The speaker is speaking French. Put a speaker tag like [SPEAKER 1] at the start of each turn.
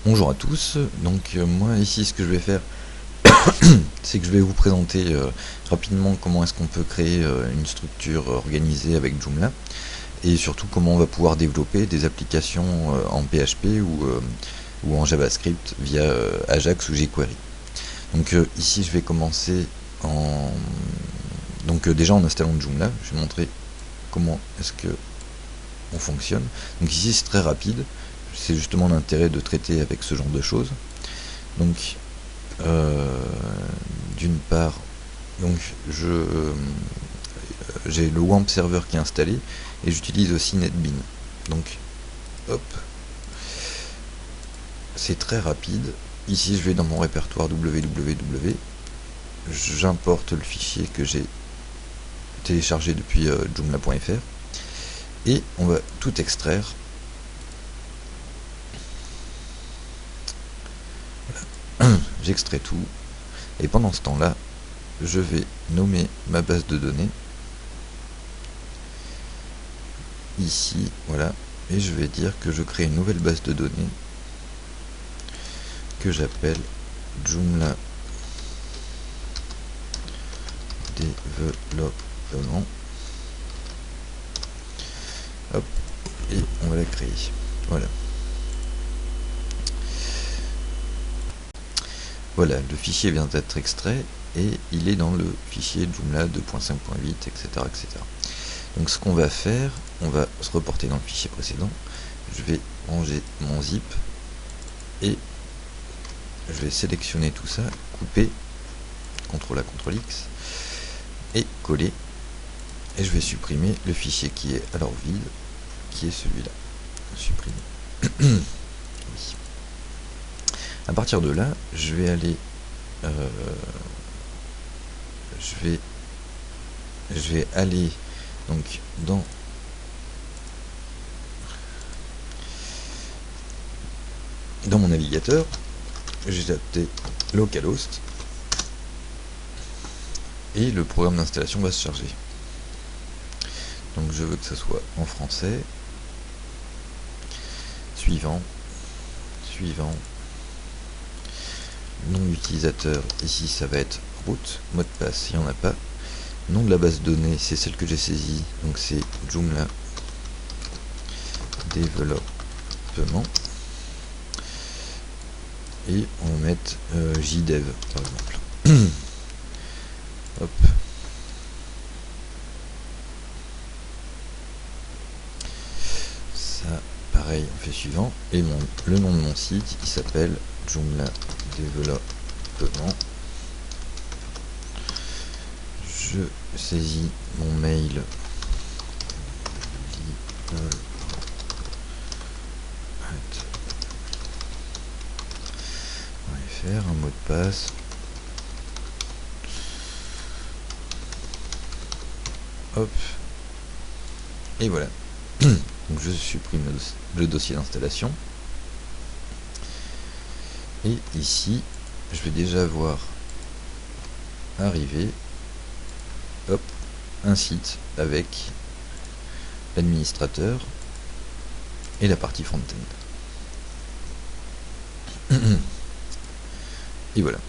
[SPEAKER 1] Bonjour à tous, donc moi ici ce que je vais faire c'est que je vais vous présenter rapidement comment est-ce qu'on peut créer une structure organisée avec Joomla et surtout comment on va pouvoir développer des applications en PHP ou en JavaScript via Ajax ou jQuery. Donc ici je vais commencer en... Donc déjà en installant Joomla, je vais montrer comment est-ce que on fonctionne. Donc ici c'est très rapide, c'est justement l'intérêt de traiter avec ce genre de choses. Donc d'une part, donc j'ai le WAMP server qui est installé et j'utilise aussi NetBeans. Donc hop, c'est très rapide. Ici je vais dans mon répertoire www, j'importe le fichier que j'ai téléchargé depuis joomla.fr et on va tout extraire. J'extrais tout et pendant ce temps là je vais nommer ma base de données ici, voilà, et je vais dire que je crée une nouvelle base de données que j'appelle Joomla développement. Hop, et on va la créer, voilà. Voilà, le fichier vient d'être extrait et il est dans le fichier Joomla 2.5.8, etc., etc. Donc ce qu'on va faire, on va se reporter dans le fichier précédent. Je vais ranger mon zip et je vais sélectionner tout ça, couper, CTRL A, CTRL X et coller. Et je vais supprimer le fichier qui est alors vide, qui est celui-là. Supprimer. Oui. À partir de là, je vais aller, je vais aller donc dans mon navigateur, j'ai tapé localhost et le programme d'installation va se charger. Donc je veux que ça soit en français. Suivant. Nom d'utilisateur, ici ça va être root, mot de passe, il n'y en a pas. Nom de la base de données, c'est celle que j'ai saisie, donc c'est Joomla développement. Et on va mettre JDev par exemple. Hop. Ça, pareil, on fait suivant. Et le nom de mon site, il s'appelle Joomla développement. Je saisis mon mail. On va faire un mot de passe. Hop. Et voilà. Donc je supprime le dossier d'installation. Et ici, je vais déjà voir arriver, hop, un site avec l'administrateur et la partie front-end. Et voilà.